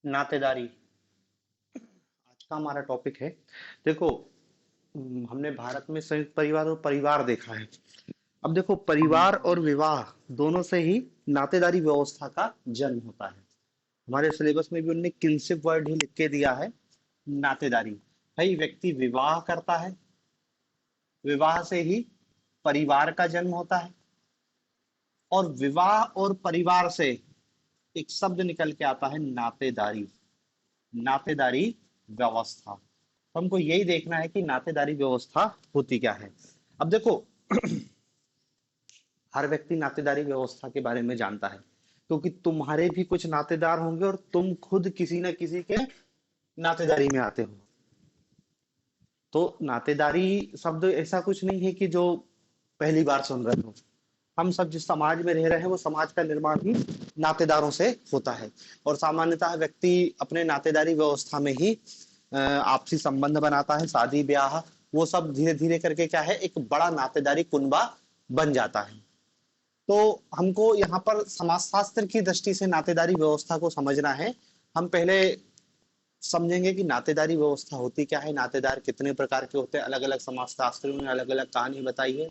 नातेदारी आज का हमारा टॉपिक है। देखो, हमने भारत में संयुक्त परिवार और परिवार देखा है। अब देखो, परिवार और विवाह दोनों से ही नातेदारी व्यवस्था का जन्म होता है। हमारे सिलेबस में भी उन्होंने किनशिप वर्ड ही लिख के दिया है, नातेदारी। भाई, व्यक्ति विवाह करता है, विवाह से ही परिवार का जन्म होता है, और विवाह और परिवार से एक शब्द निकल के आता है, नातेदारी। नातेदारी व्यवस्था। तो हमको यही देखना है कि नातेदारी व्यवस्था होती क्या है। अब देखो, हर व्यक्ति नातेदारी व्यवस्था के बारे में जानता है, क्योंकि तुम्हारे भी कुछ नातेदार होंगे और तुम खुद किसी न किसी के नातेदारी में आते हो। तो नातेदारी शब्द ऐसा कुछ नहीं है कि जो पहली बार सुन रहे हो। हम सब जिस समाज में रह रहे हैं वो समाज का निर्माण ही नातेदारों से होता है। और सामान्यतः व्यक्ति अपने नातेदारी व्यवस्था में ही आपसी संबंध बनाता है, शादी ब्याह, वो सब धीरे धीरे करके क्या है, एक बड़ा नातेदारी कुनबा बन जाता है। तो हमको यहाँ पर समाजशास्त्र की दृष्टि से नातेदारी व्यवस्था को समझना है। हम पहले समझेंगे कि नातेदारी व्यवस्था होती क्या है, नातेदार कितने प्रकार के होते हैं, अलग अलग समाजशास्त्रियों ने अलग अलग कहानी बताई है।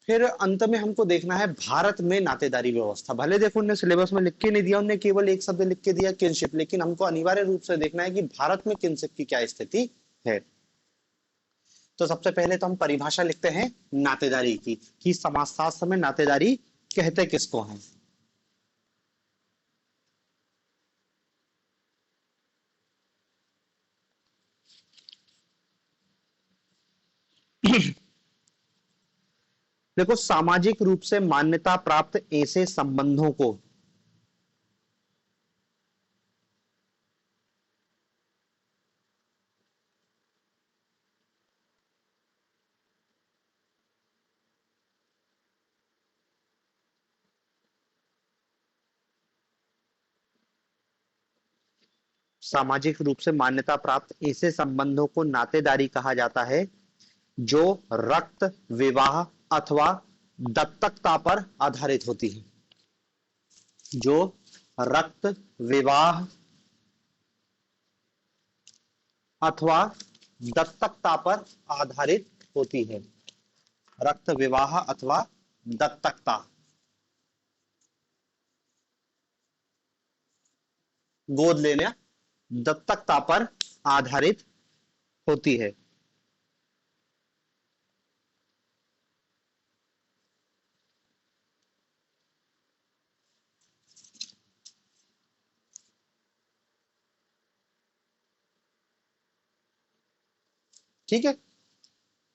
फिर अंत में हमको देखना है भारत में नातेदारी व्यवस्था। भले देखो, उन्होंने सिलेबस में लिख के नहीं दिया, उन्होंने केवल एक शब्द लिख के दिया, किनशिप, लेकिन हमको अनिवार्य रूप से देखना है कि भारत में किनशिप की क्या स्थिति है। तो सबसे पहले तो हम परिभाषा लिखते हैं नातेदारी की, कि समाजशास्त्र में नातेदारी कहते किसको हैं। देखो, सामाजिक रूप से मान्यता प्राप्त ऐसे संबंधों को सामाजिक रूप से मान्यता प्राप्त ऐसे संबंधों को नातेदारी कहा जाता है, जो रक्त, विवाह अथवा दत्तकता पर आधारित होती है। जो रक्त, विवाह अथवा दत्तकता पर आधारित होती है। रक्त, विवाह अथवा दत्तकता, गोद लेना, दत्तकता पर आधारित होती है। ठीक है,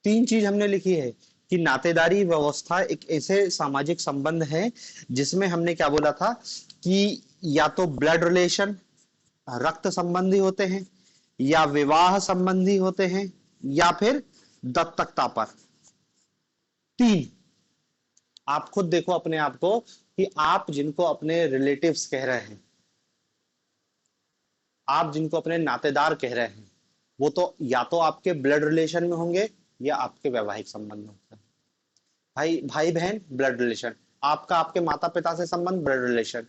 तीन चीज हमने लिखी है कि नातेदारी व्यवस्था एक ऐसे सामाजिक संबंध है जिसमें हमने क्या बोला था कि या तो ब्लड रिलेशन, रक्त संबंधी होते हैं, या विवाह संबंधी होते हैं, या फिर दत्तकता पर। तीन। आप खुद देखो अपने आप को कि आप जिनको अपने रिलेटिव्स कह रहे हैं, आप जिनको अपने नातेदार कह रहे हैं, वो तो या तो आपके ब्लड रिलेशन में होंगे या आपके वैवाहिक संबंध में होंगे। भाई भाई बहन, ब्लड रिलेशन। आपका आपके माता पिता से संबंध, ब्लड रिलेशन।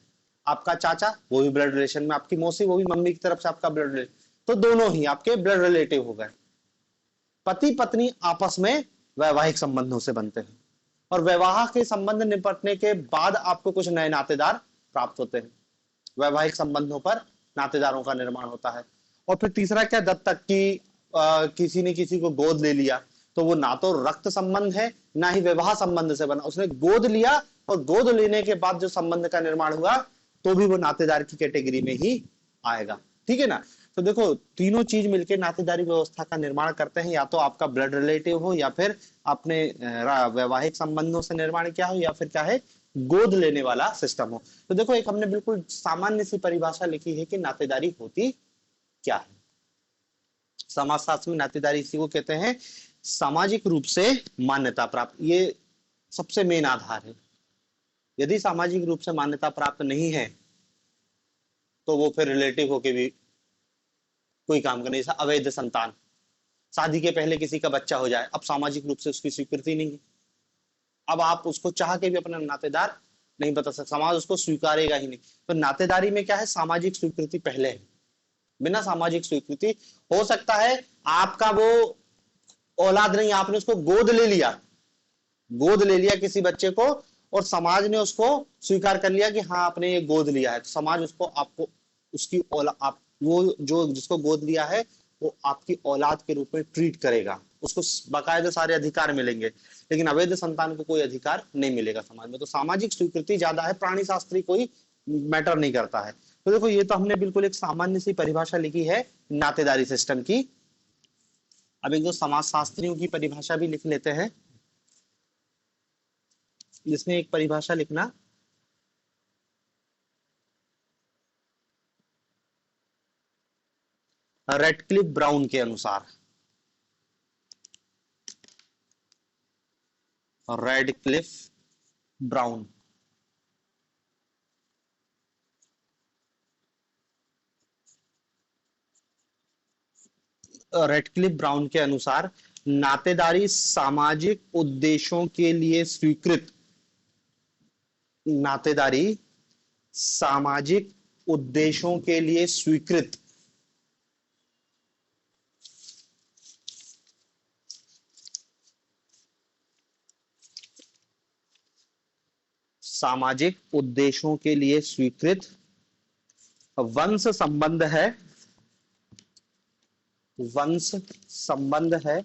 आपका चाचा, वो भी ब्लड रिलेशन में। आपकी मौसी, वो भी मम्मी की तरफ से आपका ब्लड रिलेशन। तो दोनों ही आपके ब्लड रिलेटिव हो गए। पति पत्नी आपस में वैवाहिक संबंधों से बनते हैं, और वैवाह के संबंध निपटने के बाद आपको कुछ नए नातेदार प्राप्त होते हैं। वैवाहिक संबंधों पर नातेदारों का निर्माण होता है। और फिर तीसरा क्या, दत्तक की किसी ने किसी को गोद ले लिया, तो वो ना तो रक्त संबंध है ना ही विवाह संबंध से बना, उसने गोद लिया, और गोद लेने के बाद जो संबंध का निर्माण हुआ तो भी वो नातेदार की कैटेगरी में ही आएगा। ठीक है ना। तो देखो, तीनों चीज मिलकर नातेदारी व्यवस्था का निर्माण करते हैं। या तो आपका ब्लड रिलेटिव हो, या फिर आपने वैवाहिक संबंधों से निर्माण किया हो, या फिर क्या है, गोद लेने वाला सिस्टम हो। तो देखो, एक हमने बिल्कुल सामान्य सी परिभाषा लिखी है कि नातेदारी होती क्या है। समाजशास्त्र में नातेदारी इसी को कहते हैं, सामाजिक रूप से मान्यता प्राप्त। ये सबसे मेन आधार है। यदि सामाजिक रूप से मान्यता प्राप्त नहीं है तो वो फिर रिलेटिव होके भी कोई काम करने। जैसा अवैध संतान, शादी के पहले किसी का बच्चा हो जाए, अब सामाजिक रूप से उसकी स्वीकृति नहीं है, अब आप उसको चाह के भी अपना नातेदार नहीं बता सकता, समाज उसको स्वीकारेगा ही नहीं। तो नातेदारी में क्या है, सामाजिक स्वीकृति पहले है। बिना सामाजिक स्वीकृति, हो सकता है आपका वो औलाद नहीं, आपने उसको गोद ले लिया, गोद ले लिया किसी बच्चे को, और समाज ने उसको स्वीकार कर लिया कि हाँ आपने ये गोद लिया है, तो समाज उसको, आपको उसकी औलाद, आप वो जो जिसको गोद लिया है वो आपकी औलाद के रूप में ट्रीट करेगा, उसको बाकायदे सारे अधिकार मिलेंगे। लेकिन अवैध संतान को कोई अधिकार नहीं मिलेगा समाज में। तो सामाजिक स्वीकृति ज्यादा है, प्राणी शास्त्री कोई मैटर नहीं करता है। तो देखो ये तो हमने बिल्कुल एक सामान्य सी परिभाषा लिखी है नातेदारी सिस्टम की। अब एक दो समाज शास्त्रियों की परिभाषा भी लिख लेते हैं, जिसमें एक परिभाषा लिखना, रेडक्लिफ ब्राउन के अनुसार, रेडक्लिफ ब्राउन, रेडक्लिफ ब्राउन के अनुसार नातेदारी सामाजिक उद्देश्यों के लिए स्वीकृत, नातेदारी सामाजिक उद्देश्यों के लिए स्वीकृत सामाजिक उद्देश्यों के लिए स्वीकृत वंश संबंध है, वंश संबंध है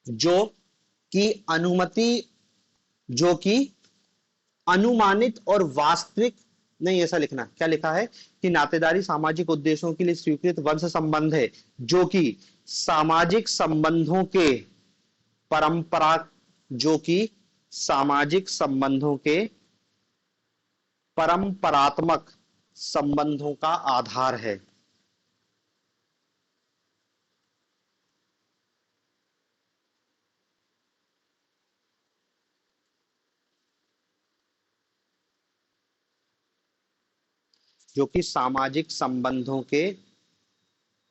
जो कि अनुमति, जो कि अनुमानित और वास्तविक, नहीं ऐसा लिखना, क्या लिखा है कि नातेदारी सामाजिक उद्देश्यों के लिए स्वीकृत वंश संबंध है जो कि सामाजिक संबंधों के परंपरा, जो कि सामाजिक संबंधों के परंपरात्मक संबंधों का आधार है। जो कि सामाजिक संबंधों के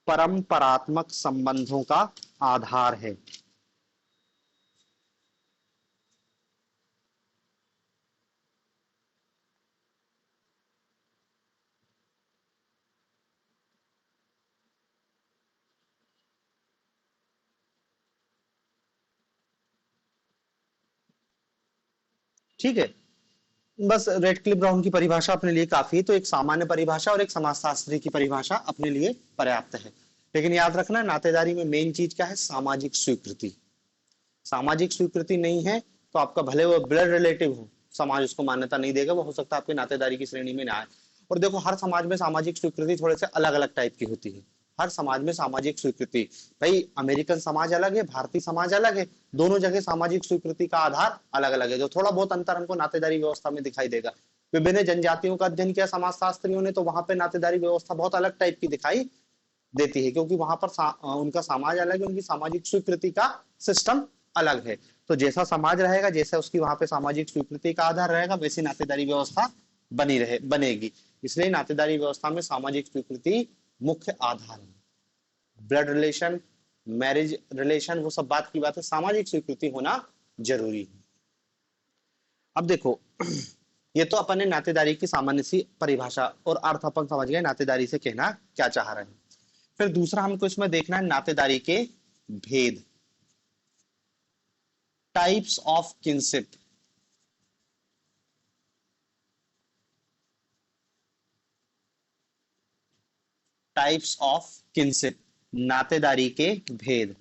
परंपरात्मक संबंधों का आधार है। ठीक है, बस रेडक्लिफ ब्राउन की परिभाषा अपने लिए काफी है। तो एक सामान्य परिभाषा और एक समाजशास्त्री की परिभाषा अपने लिए पर्याप्त है। लेकिन याद रखना नातेदारी में मेन चीज क्या है, सामाजिक स्वीकृति। सामाजिक स्वीकृति नहीं है तो आपका भले वो ब्लड रिलेटिव हो, समाज उसको मान्यता नहीं देगा, वो हो सकता है आपके नातेदारी की श्रेणी में ना आए। और देखो हर समाज में सामाजिक स्वीकृति थोड़े से अलग अलग टाइप की होती है। हर समाज में सामाजिक स्वीकृति, भाई अमेरिकन समाज अलग है, भारतीय समाज अलग है, दोनों जगह सामाजिक स्वीकृति का आधार अलग अलग है। जो थोड़ा बहुत अंतर हमको नातेदारी व्यवस्था में दिखाई देगा। विभिन्न जनजातियों का अध्ययन किया समाजशास्त्रियों ने, तो वहां पे नातेदारी व्यवस्था बहुत अलग टाइप की दिखाई देती है, क्योंकि वहां पर उनका समाज अलग है, उनकी सामाजिक स्वीकृति का सिस्टम अलग है। तो जैसा समाज रहेगा, जैसा उसकी वहां पे सामाजिक स्वीकृति का आधार रहेगा, वैसी नातेदारी व्यवस्था बनेगी। इसलिए नातेदारी व्यवस्था में सामाजिक स्वीकृति मुख्य आधार है। ब्लड रिलेशन, मैरिज रिलेशन, वो सब बात की बात है, सामाजिक स्वीकृति होना जरूरी है। अब देखो ये तो अपन ने नातेदारी की सामान्य सी परिभाषा और अर्थ अपन समझ गए नातेदारी से कहना क्या चाह रहे हैं। फिर दूसरा हमको इसमें देखना है नातेदारी के भेद, types of kinship. Types of kinship, नातेदारी के भेद।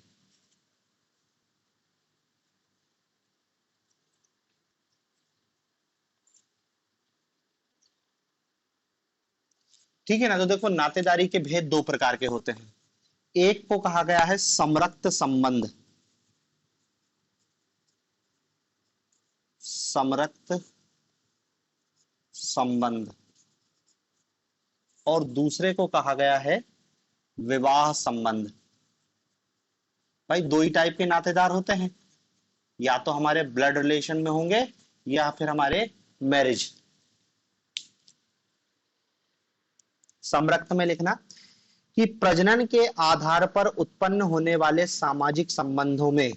ठीक है ना। तो देखो नातेदारी के भेद दो प्रकार के होते हैं। एक को कहा गया है समरक्त संबंध, समरक्त संबंध, और दूसरे को कहा गया है विवाह संबंध। भाई दो ही टाइप के नातेदार होते हैं, या तो हमारे ब्लड रिलेशन में होंगे या फिर हमारे मैरिज। समरक्त में लिखना कि प्रजनन के आधार पर उत्पन्न होने वाले सामाजिक संबंधों में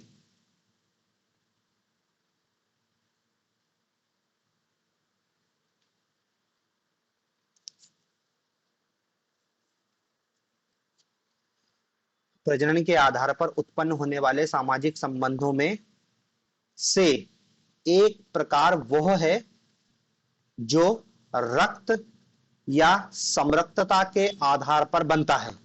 प्रजनन के आधार पर उत्पन्न होने वाले सामाजिक संबंधों में से एक प्रकार वह है जो रक्त या समरक्तता के आधार पर बनता है।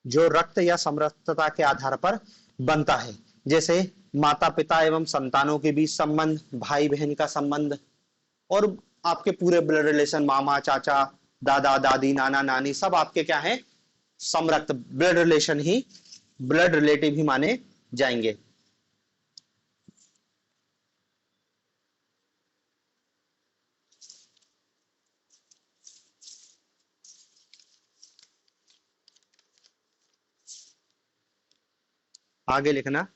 जो रक्त या समरसता के आधार पर बनता है, जैसे माता पिता एवं संतानों के बीच संबंध, भाई बहन का संबंध, और आपके पूरे ब्लड रिलेशन, मामा चाचा दादा दादी नाना नानी, सब आपके क्या है, समरक्त ब्लड रिलेशन ही, ब्लड रिलेटिव ही माने जाएंगे। आगे लिखना,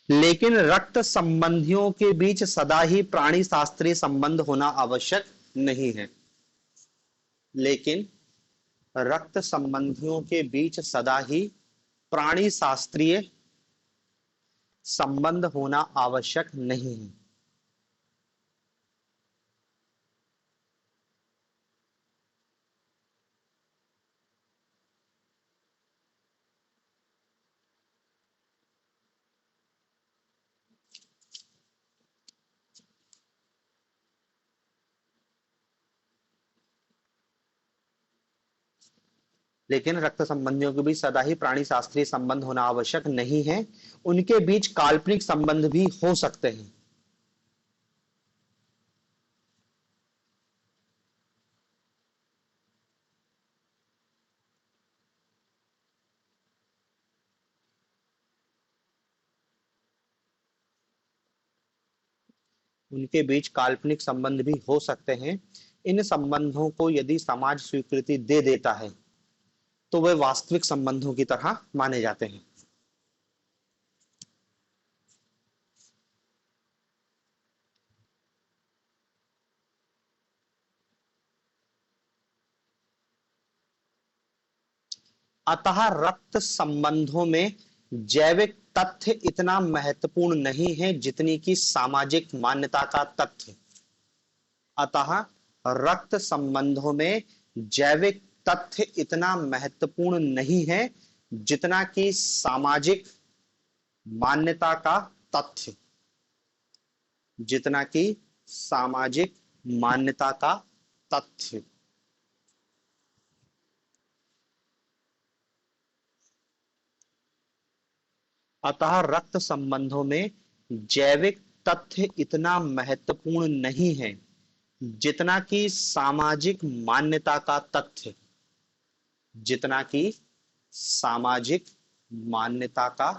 लेकिन रक्त संबंधियों के बीच सदा ही प्राणी शास्त्रीय संबंध होना आवश्यक नहीं है। लेकिन रक्त संबंधियों के बीच सदा ही प्राणी शास्त्रीय संबंध होना आवश्यक नहीं है। लेकिन रक्त संबंधियों के बीच सदा ही प्राणी शास्त्रीय संबंध होना आवश्यक नहीं है, उनके बीच काल्पनिक संबंध भी हो सकते हैं। उनके बीच काल्पनिक संबंध भी हो सकते हैं। इन संबंधों को यदि समाज स्वीकृति दे देता है तो वे वास्तविक संबंधों की तरह माने जाते हैं। अतः रक्त संबंधों में जैविक तथ्य इतना महत्वपूर्ण नहीं है जितनी कि सामाजिक मान्यता का तथ्य। अतः रक्त संबंधों में जैविक तथ्य इतना महत्वपूर्ण नहीं है जितना कि सामाजिक मान्यता का तथ्य, जितना कि सामाजिक मान्यता का तथ्य। अतः रक्त संबंधों में जैविक तथ्य इतना महत्वपूर्ण नहीं है जितना कि सामाजिक मान्यता का तथ्य, जितना कि सामाजिक मान्यता का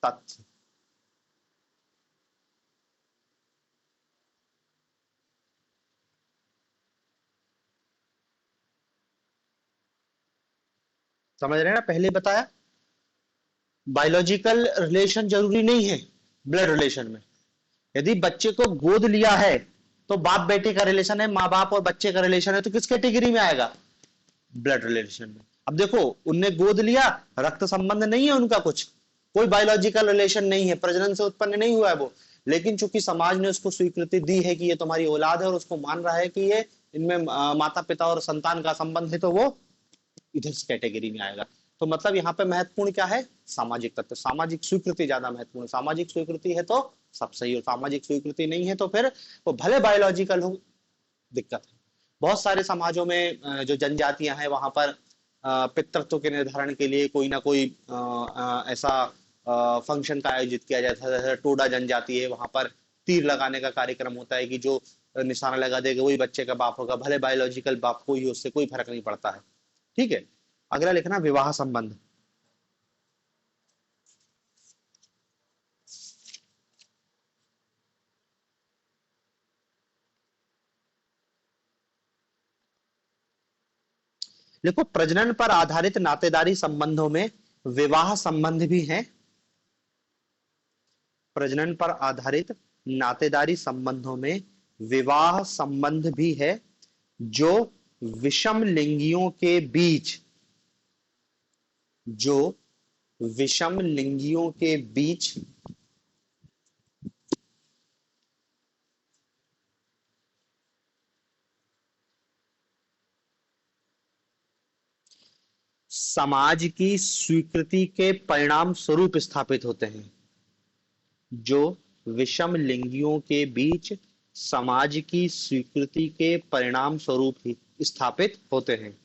तथ्य। समझ रहे हैं ना, पहले बताया बायोलॉजिकल रिलेशन जरूरी नहीं है ब्लड रिलेशन में। यदि बच्चे को गोद लिया है तो बाप बेटे का रिलेशन है, माँ बाप और बच्चे का रिलेशन है, तो किस कैटेगरी में आएगा, ब्लड रिलेशन में। अब देखो, उनने गोद लिया, रक्त संबंध नहीं है उनका, कुछ कोई बायोलॉजिकल रिलेशन नहीं है, प्रजनन से उत्पन्न नहीं हुआ है वो, लेकिन चूंकि समाज ने उसको स्वीकृति दी है कि ये तुम्हारी औलाद है और उसको मान रहा है कि ये इनमें माता पिता और संतान का संबंध है, तो वो इधर कैटेगरी में आएगा। तो मतलब यहाँ पे महत्वपूर्ण क्या है, सामाजिक तत्व, सामाजिक स्वीकृति ज्यादा महत्वपूर्ण। सामाजिक स्वीकृति है तो सब सही, और सामाजिक स्वीकृति नहीं है तो फिर वो भले बायोलॉजिकल हो, दिक्कत है। बहुत सारे समाजों में जो जनजातियां हैं वहां पर पितृत्व के निर्धारण के लिए कोई ना कोई ऐसा फंक्शन का आयोजित किया जाता है। जैसे टोडा जनजाति है, वहां पर तीर लगाने का कार्यक्रम होता है कि जो निशाना लगा देगा वही बच्चे का बाप होगा, भले बायोलॉजिकल बाप कोई हो, उससे कोई फर्क नहीं पड़ता है। ठीक है, अगला लिखना विवाह संबंध। देखो, प्रजनन पर आधारित नातेदारी संबंधों में विवाह संबंध भी है। प्रजनन पर आधारित नातेदारी संबंधों में विवाह संबंध भी है, जो विषम लिंगियों के बीच, जो विषम लिंगियों के बीच समाज की स्वीकृति के परिणाम स्वरूप स्थापित होते हैं। जो विषम लिंगियों के बीच समाज की स्वीकृति के परिणाम स्वरूप ही स्थापित होते हैं।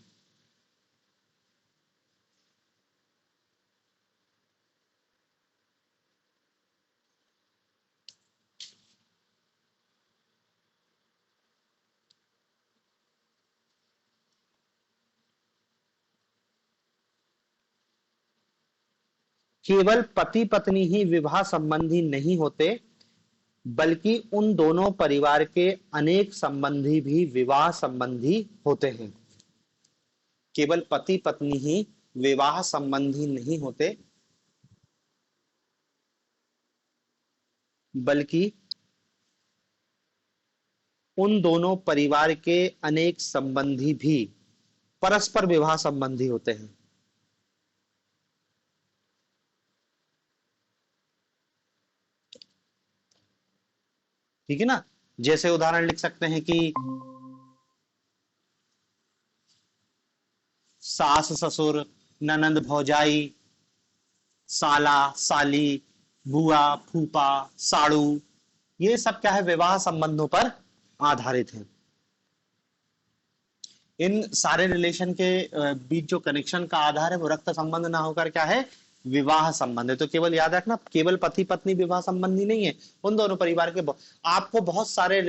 केवल पति पत्नी ही विवाह संबंधी नहीं होते, बल्कि उन दोनों परिवार के अनेक संबंधी भी विवाह संबंधी होते हैं। केवल पति पत्नी ही विवाह संबंधी नहीं होते, बल्कि उन दोनों परिवार के अनेक संबंधी भी परस्पर विवाह संबंधी होते हैं। ठीक है ना। जैसे उदाहरण लिख सकते हैं कि सास ससुर, ननंद भौजाई, साला साली, बुआ फूफा, साड़ू, ये सब क्या है, विवाह संबंधों पर आधारित है। इन सारे रिलेशन के बीच जो कनेक्शन का आधार है वो रक्त संबंध ना होकर क्या है, विवाह संबंध है। तो केवल याद रखना, केवल पति पत्नी विवाह संबंधी नहीं है, उन दोनों परिवार के आपको बहुत सारे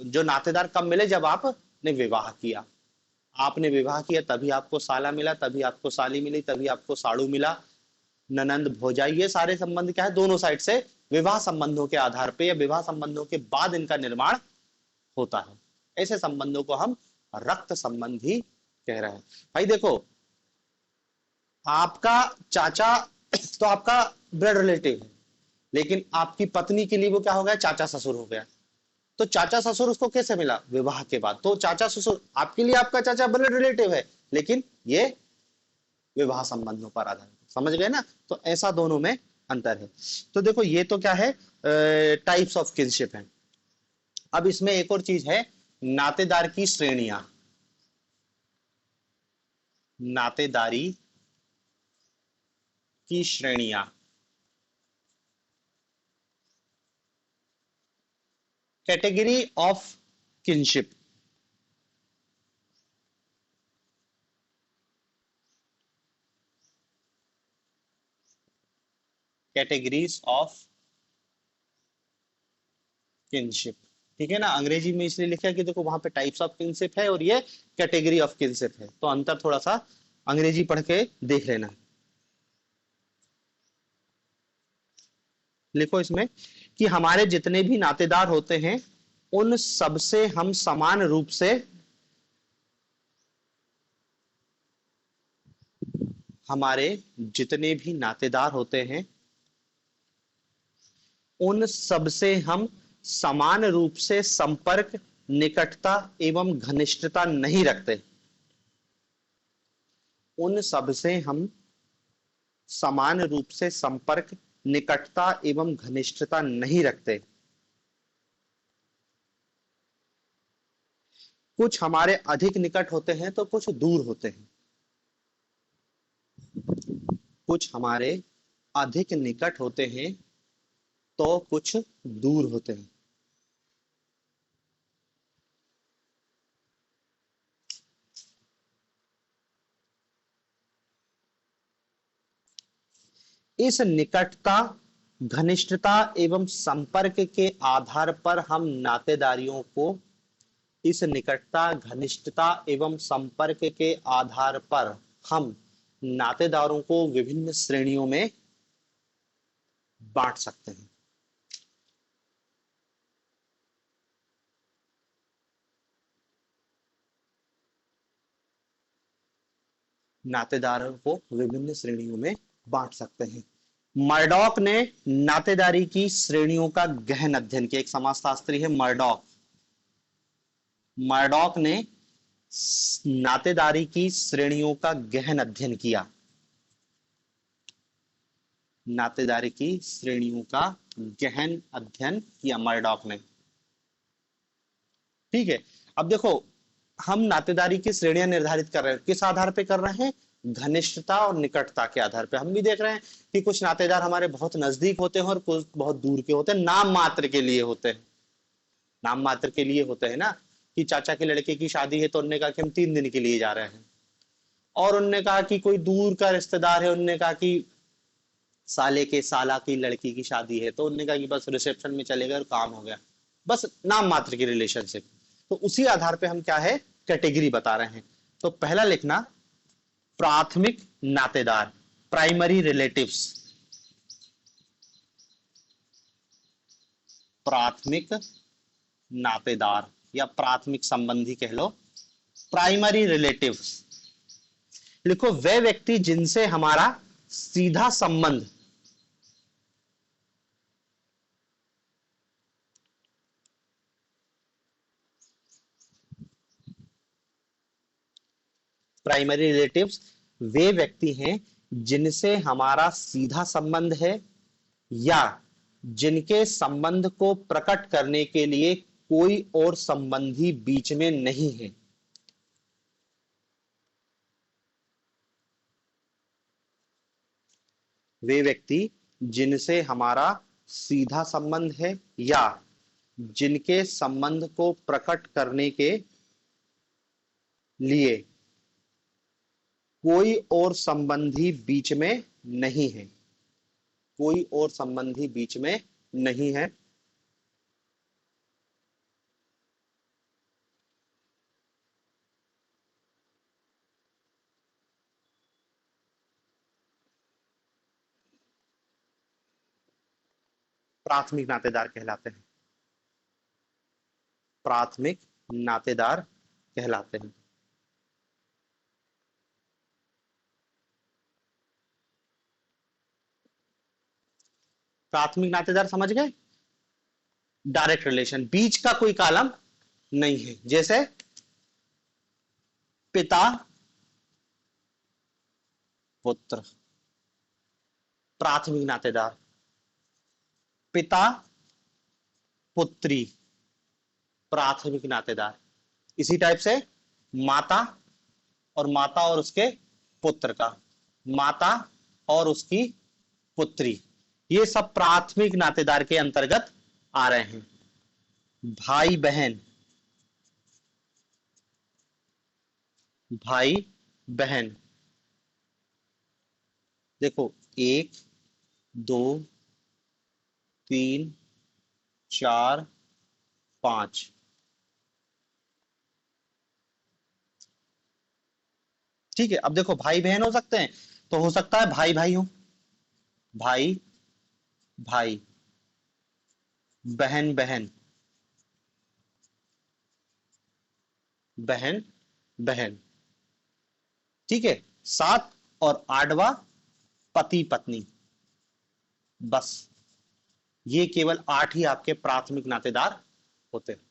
जो नातेदार कब मिले, जब आपने विवाह किया। आपने विवाह किया तभी आपको साला मिला, तभी आपको साली मिली, तभी आपको साड़ू मिला, ननंद भौजाई, ये सारे संबंध क्या है, दोनों साइड से विवाह संबंधों के आधार पे या विवाह संबंधों के बाद इनका निर्माण होता है। ऐसे संबंधों को हम रक्त संबंधी कह रहे हैं। भाई देखो, आपका चाचा तो आपका ब्लड रिलेटिव है, लेकिन आपकी पत्नी के लिए वो क्या हो गया, चाचा ससुर हो गया। तो चाचा ससुर उसको कैसे मिला, विवाह के बाद। तो चाचा ससुर आपके लिए आपका चाचा ब्लड रिलेटिव है, लेकिन ये विवाह संबंधों पर आधारित। समझ गए ना। तो ऐसा दोनों में अंतर है। तो देखो, ये तो क्या है, टाइप्स ऑफ किनशिप है। अब इसमें एक और चीज है, नातेदार की श्रेणियां। नातेदारी की श्रेणियां, category of kinship. Categories of kinship, ठीक है ना। अंग्रेजी में इसलिए लिखा है कि देखो वहां पे टाइप्स ऑफ किनशिप है और ये कैटेगरी ऑफ किनशिप है, तो अंतर थोड़ा सा अंग्रेजी पढ़ के देख लेना। लिखो इसमें कि हमारे जितने भी नातेदार होते हैं, उन सबसे हम समान रूप से, हमारे जितने भी नातेदार होते हैं उन सबसे हम समान रूप से संपर्क, निकटता एवं घनिष्ठता नहीं रखते। उन सबसे हम समान रूप से संपर्क, निकटता एवं घनिष्ठता नहीं रखते। कुछ हमारे अधिक निकट होते हैं तो कुछ दूर होते हैं। कुछ हमारे अधिक निकट होते हैं तो कुछ दूर होते हैं। इस निकटता, घनिष्ठता एवं संपर्क के आधार पर हम नातेदारियों को, इस निकटता, घनिष्ठता एवं संपर्क के आधार पर हम नातेदारों को विभिन्न श्रेणियों में बांट सकते हैं। नातेदारों को विभिन्न श्रेणियों में बांट सकते हैं। मर्डॉक ने नातेदारी की श्रेणियों का गहन अध्ययन किया। एक समाजशास्त्री है मर्डॉक। मर्डॉक ने नातेदारी की श्रेणियों का गहन अध्ययन किया। नातेदारी की श्रेणियों का गहन अध्ययन किया मर्डॉक ने। ठीक है, अब देखो हम नातेदारी की श्रेणियां निर्धारित कर रहे हैं, किस आधार पे कर रहे हैं? घनिष्ठता और निकटता के आधार पे। हम भी देख रहे हैं कि कुछ नातेदार हमारे बहुत नजदीक होते हैं और कुछ बहुत दूर के होते हैं, नाम मात्र के लिए होते हैं। नाम मात्र के लिए होते हैं ना, कि चाचा के लड़के की शादी है तो उन्होंने कहा कि हम 3 दिन के लिए जा रहे हैं, और उनने कहा कि कोई दूर का रिश्तेदार है, उनने कहा कि साले के साला की लड़की की शादी है, तो उन्होंने कहा कि बस रिसेप्शन में चले गए और काम हो गया। बस नाम मात्र की रिलेशनशिप। तो उसी आधार पे हम क्या है, कैटेगरी बता रहे हैं। तो पहला लिखना प्राथमिक नातेदार, प्राइमरी रिलेटिव्स। प्राथमिक नातेदार या प्राथमिक संबंधी कह लो, प्राइमरी रिलेटिव्स। लिखो वे व्यक्ति जिनसे हमारा सीधा संबंध, प्राइमरी रिलेटिव्स वे व्यक्ति हैं जिनसे हमारा सीधा संबंध है या जिनके संबंध को प्रकट करने के लिए कोई और संबंधी बीच में नहीं है। वे व्यक्ति जिनसे हमारा सीधा संबंध है या जिनके संबंध को प्रकट करने के लिए कोई और संबंधी बीच में नहीं है। कोई और संबंधी बीच में नहीं है। प्राथमिक नातेदार कहलाते हैं। प्राथमिक नातेदार कहलाते हैं। प्राथमिक नातेदार समझ गए? डायरेक्ट रिलेशन, बीच का कोई कॉलम नहीं है। जैसे पिता पुत्र, प्राथमिक नातेदार। पिता पुत्री, प्राथमिक नातेदार। इसी टाइप से माता और उसके पुत्र का, माता और उसकी पुत्री, ये सब प्राथमिक नातेदार के अंतर्गत आ रहे हैं। भाई बहन, भाई बहन देखो 1 2 3 4 5, ठीक है। अब देखो भाई बहन हो सकते हैं, तो हो सकता है भाई भाई हो, भाई भाई, बहन बहन, बहन बहन, ठीक है। 7 और 8वां पति पत्नी। बस ये केवल 8 ही आपके प्राथमिक नातेदार होते हैं।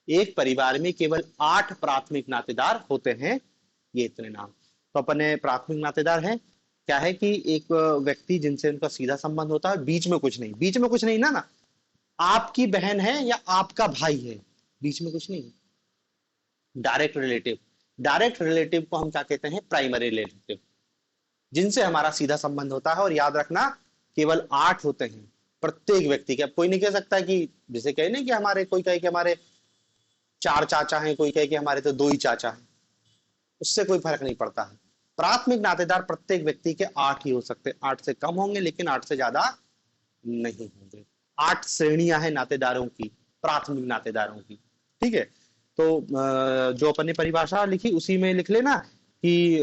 एक परिवार में केवल 8 प्राथमिक नातेदार होते हैं, ये इतने नाम। तो अपने प्राथमिक नातेदार हैं क्या है कि एक व्यक्ति जिनसे उनका सीधा संबंध होता है, बीच में कुछ नहीं, बीच में कुछ नहीं ना आपकी बहन है या आपका भाई है, बीच में कुछ नहीं। डायरेक्ट रिलेटिव, डायरेक्ट रिलेटिव को हम क्या कहते हैं? प्राइमरी रिलेटिव, जिनसे हमारा सीधा संबंध होता है। और याद रखना केवल 8 होते हैं प्रत्येक व्यक्ति के। अब कोई नहीं कह सकता कि जैसे कहे ना कि हमारे, कोई कहे कि हमारे 4 चाचा हैं, कोई कहे कि हमारे तो 2 ही चाचा हैं, उससे कोई फर्क नहीं पड़ता है। प्राथमिक नातेदार प्रत्येक व्यक्ति के 8 ही हो सकते हैं। 8 से कम होंगे लेकिन 8 से ज्यादा नहीं होंगे। 8 श्रेणियां हैं नातेदारों की, प्राथमिक नातेदारों की, ठीक है। तो जो अपन ने परिभाषा लिखी उसी में लिख लेना कि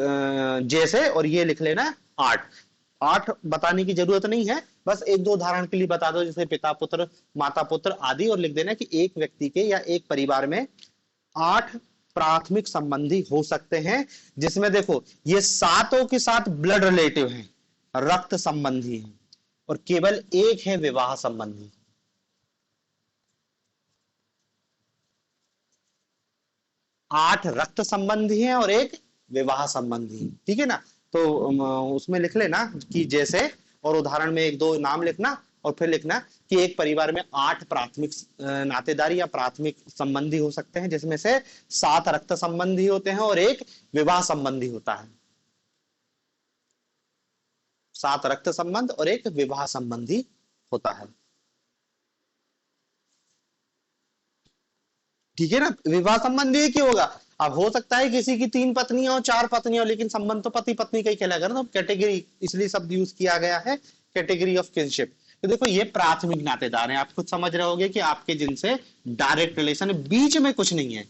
जैसे, और ये लिख लेना 8। 8 बताने की जरूरत नहीं है, बस 1-2 उदाहरण के लिए बता दो, जैसे पिता पुत्र, माता पुत्र आदि, और लिख देना कि एक व्यक्ति के या एक परिवार में 8 प्राथमिक संबंधी हो सकते हैं, जिसमें देखो ये सातों के साथ ब्लड रिलेटिव हैं, रक्त संबंधी हैं, और केवल एक है विवाह संबंधी। 8 रक्त संबंधी हैं और एक विवाह संबंधी है, ठीक है ना। तो उसमें लिख लेना कि जैसे, और उदाहरण में एक दो नाम लिखना, और फिर लिखना कि एक परिवार में 8 प्राथमिक नातेदारी या प्राथमिक संबंधी हो सकते हैं, जिसमें से 7 रक्त संबंधी होते हैं और एक विवाह संबंधी होता है। 7 रक्त संबंध और एक विवाह संबंधी होता है, ठीक है ना। विवाह संबंधी क्यों होगा? अब हो सकता है किसी की 3 पत्नियां और 4 पत्नियां, लेकिन संबंध तो पति पत्नी का ही कहलाएगा ना। तो कैटेगरी इसलिए शब्द यूज किया गया है, कैटेगरी ऑफ किनशिप। तो देखो ये प्राथमिक नातेदार हैं, आप खुद समझ रहे होगे कि आपके जिनसे डायरेक्ट रिलेशन है, बीच में कुछ नहीं है,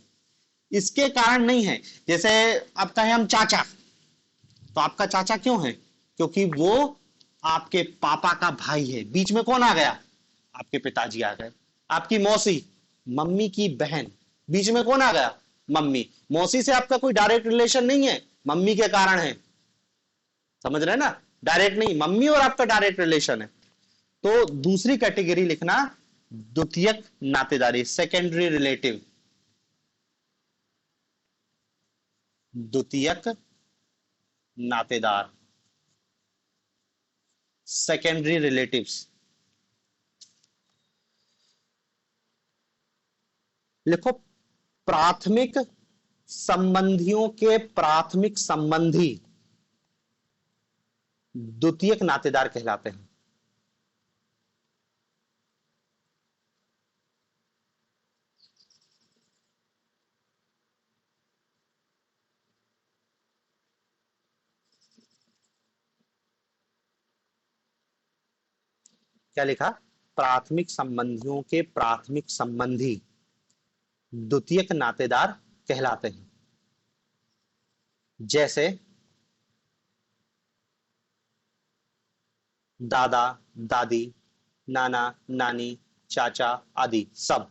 इसके कारण नहीं है। जैसे अब कहें हम चाचा, तो आपका चाचा क्यों है? क्योंकि वो आपके पापा का भाई है। बीच में कौन आ गया? आपके पिताजी आ गए। आपकी मौसी, मम्मी की बहन, बीच में कौन आ गया? मम्मी। मौसी से आपका कोई डायरेक्ट रिलेशन नहीं है, मम्मी के कारण है, समझ रहे हैं ना। डायरेक्ट नहीं, मम्मी और आपका डायरेक्ट रिलेशन है। तो दूसरी कैटेगरी लिखना द्वितीयक नातेदारी, सेकेंडरी रिलेटिव। द्वितीयक नातेदार, सेकेंडरी रिलेटिव्स। लिखो प्राथमिक संबंधियों के प्राथमिक संबंधी द्वितीयक नातेदार कहलाते हैं। क्या लिखा? प्राथमिक संबंधियों के प्राथमिक संबंधी द्वितीयक नातेदार कहलाते हैं। जैसे दादा दादी, नाना नानी, चाचा आदि सब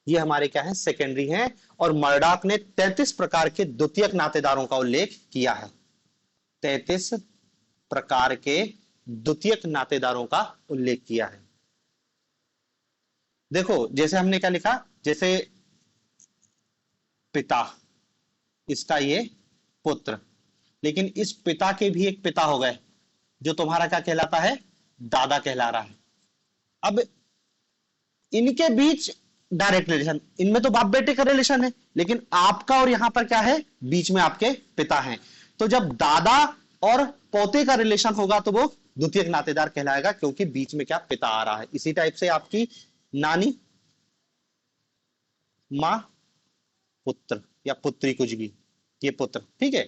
ये हमारे क्या है? सेकेंडरी हैं। और मर्डॉक ने 33 प्रकार के द्वितीयक नातेदारों का उल्लेख किया है। 33 प्रकार के द्वितीयक नातेदारों का उल्लेख किया है। देखो जैसे हमने क्या लिखा, जैसे पिता, इसका ये पुत्र, लेकिन इस पिता के भी एक पिता हो गए जो तुम्हारा क्या कहलाता है? दादा कहला रहा है। अब इनके बीच डायरेक्ट रिलेशन, इनमें तो बाप बेटे का रिलेशन है, लेकिन आपका और यहां पर क्या है? बीच में आपके पिता हैं। तो जब दादा और पोते का रिलेशन होगा तो वो द्वितीयक नातेदार कहलाएगा, क्योंकि बीच में क्या? पिता आ रहा है। इसी टाइप से आपकी नानी, मां, पुत्र या पुत्री, कुछ भी, ये पुत्र, ठीक है।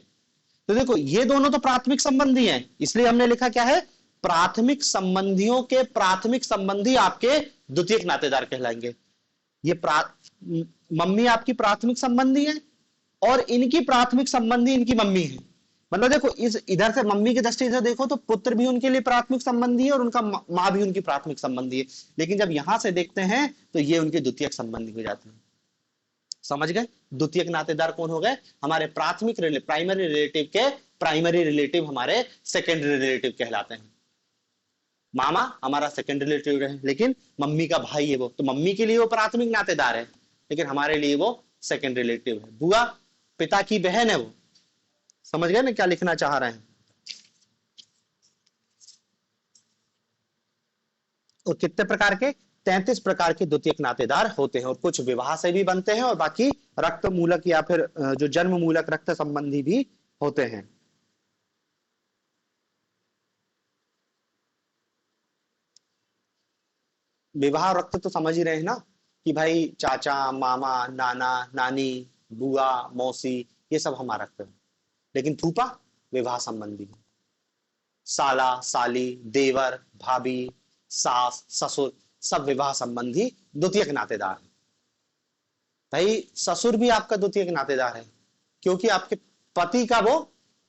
तो देखो ये दोनों तो प्राथमिक संबंधी हैं, इसलिए हमने लिखा क्या है? प्राथमिक संबंधियों के प्राथमिक संबंधी आपके द्वितीयक नातेदार कहलाएंगे। ये मम्मी आपकी प्राथमिक संबंधी है, और इनकी प्राथमिक संबंधी इनकी मम्मी है। मतलब देखो इस इधर से मम्मी की दृष्टि से देखो तो पुत्र भी उनके लिए प्राथमिक संबंधी है और उनका मां भी उनकी प्राथमिक संबंधी है, लेकिन जब यहां से देखते हैं तो ये उनके द्वितीयक संबंधी हो जाते हैं। समझ गए? द्वितीयक नातेदार कौन हो गए? हमारे प्राथमिक प्राइमरी रिलेटिव के प्राइमरी रिलेटिव हमारे सेकेंडरी रिलेटिव कहलाते हैं। मामा हमारा सेकेंडरी रिलेटिव है, लेकिन मम्मी का भाई है वो, तो मम्मी के लिए वो प्राथमिक नातेदार है, लेकिन हमारे लिए वो सेकेंडरी रिलेटिव है। बुआ पिता की बहन है वो। समझ गए ना क्या लिखना चाह रहे हैं? और कितने प्रकार के? 33 प्रकार के द्वितीयक नातेदार होते हैं, और कुछ विवाह से भी बनते हैं और बाकी रक्त मूलक या फिर जो जन्म मूलक रक्त संबंधी भी होते हैं। विवाह रक्त तो समझ ही रहे हैं ना, कि भाई चाचा, मामा, नाना, नानी, बुआ, मौसी, ये सब हमारा रक्त है। लेकिन फूफा विवाह संबंधी है। साला, साली, देवर, भाभी, सास, ससुर सब विवाह संबंधी द्वितीयक नातेदार है। भाई ससुर भी आपका द्वितीयक नातेदार है, क्योंकि आपके पति का वो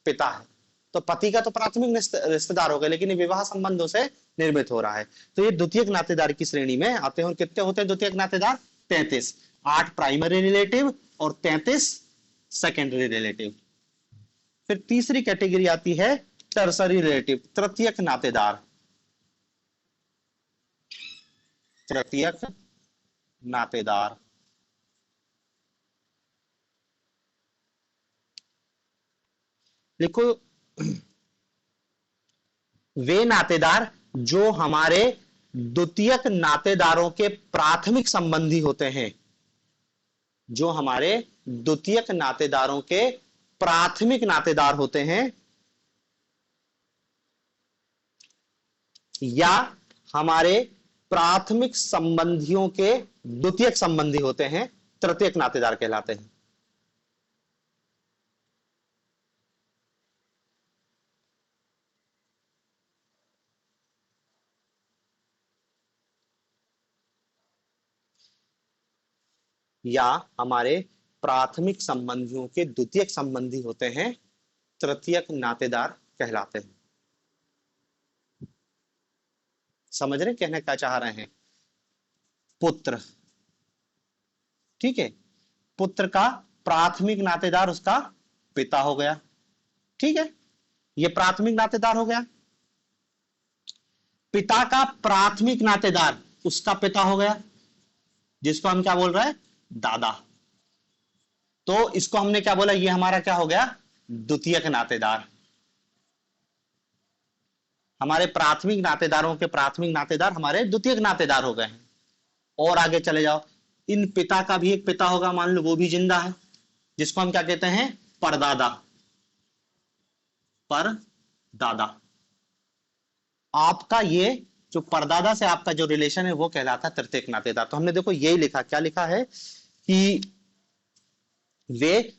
पिता है, तो पति का तो प्राथमिक रिश्तेदार हो गए, लेकिन ये विवाह संबंधों से निर्मित हो रहा है। तो ये द्वितीयक नातेदार की श्रेणी में आते हैं। और कितने होते हैं द्वितीयक नातेदार? 33। 8 प्राइमरी रिलेटिव और 33 सेकेंडरी रिलेटिव। फिर तीसरी कैटेगरी आती है टर्सरी रिलेटिव, तृतीयक नातेदार। तृतीयक नातेदार लिखो, वे नातेदार जो हमारे द्वितीयक नातेदारों के प्राथमिक संबंधी होते हैं, जो हमारे द्वितीयक नातेदारों के प्राथमिक नातेदार होते हैं, या हमारे प्राथमिक संबंधियों के द्वितीयक संबंधी होते हैं, तृतीयक नातेदार कहलाते हैं। या हमारे प्राथमिक संबंधियों के द्वितीयक संबंधी होते हैं, तृतीयक नातेदार कहलाते हैं। समझ रहे कहना क्या चाह रहे हैं? पुत्र, ठीक है, पुत्र का प्राथमिक नातेदार उसका पिता हो गया, ठीक है, ये प्राथमिक नातेदार हो गया। पिता का प्राथमिक नातेदार उसका पिता हो गया, जिसको हम क्या बोल रहे हैं? दादा। तो इसको हमने क्या बोला? ये हमारा क्या हो गया? द्वितीयक नातेदार। हमारे प्राथमिक नातेदारों के प्राथमिक नातेदार हमारे द्वितीयक नातेदार हो गए हैं। और आगे चले जाओ, इन पिता का भी एक पिता होगा, मान लो वो भी जिंदा है, जिसको हम क्या कहते हैं? परदादा। परदादा। आपका ये जो परदादा से आपका जो रिलेशन है वो कहलाता है तृतीयक नातेदार। तो हमने देखो यही लिखा, क्या लिखा है कि वे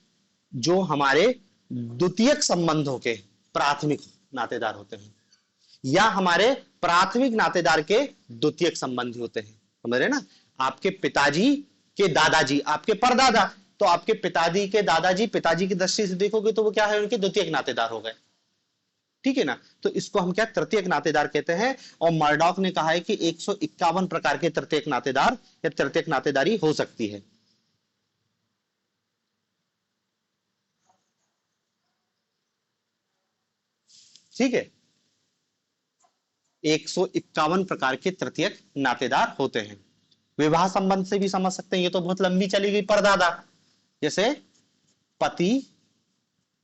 जो हमारे द्वितीयक संबंधों के प्राथमिक नातेदार होते हैं, या हमारे प्राथमिक नातेदार के द्वितीयक संबंधी होते हैं। समझ रहे ना? आपके पिताजी के दादाजी आपके परदादा, तो आपके पिताजी के दादाजी, पिताजी की दृष्टि से देखोगे तो वो क्या है? उनके द्वितीयक नातेदार हो गए, ठीक है ना? तो इसको हम क्या तृतीयक नातेदार कहते हैं। और मर्डॉक ने कहा है कि 151 प्रकार के तृतीयक नातेदार या तृतीयक नातेदारी हो सकती है। ठीक है, 151 प्रकार के तृतीयक नातेदार होते हैं। विवाह संबंध से भी समझ सकते हैं, ये तो बहुत लंबी चली गई। परदादा जैसे पति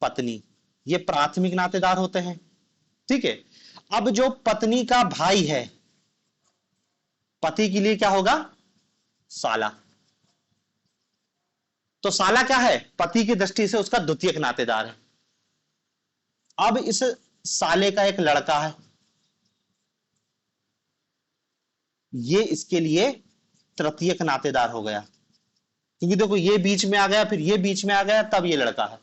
पत्नी, ये प्राथमिक नातेदार होते हैं, ठीक है। अब जो पत्नी का भाई है, पति के लिए क्या होगा? साला। तो साला क्या है? पति की दृष्टि से उसका द्वितीयक नातेदार है। अब इस साले का एक लड़का है, ये इसके लिए तृतीयक नातेदार हो गया, क्योंकि देखो ये बीच में आ गया, फिर ये बीच में आ गया, तब ये लड़का है,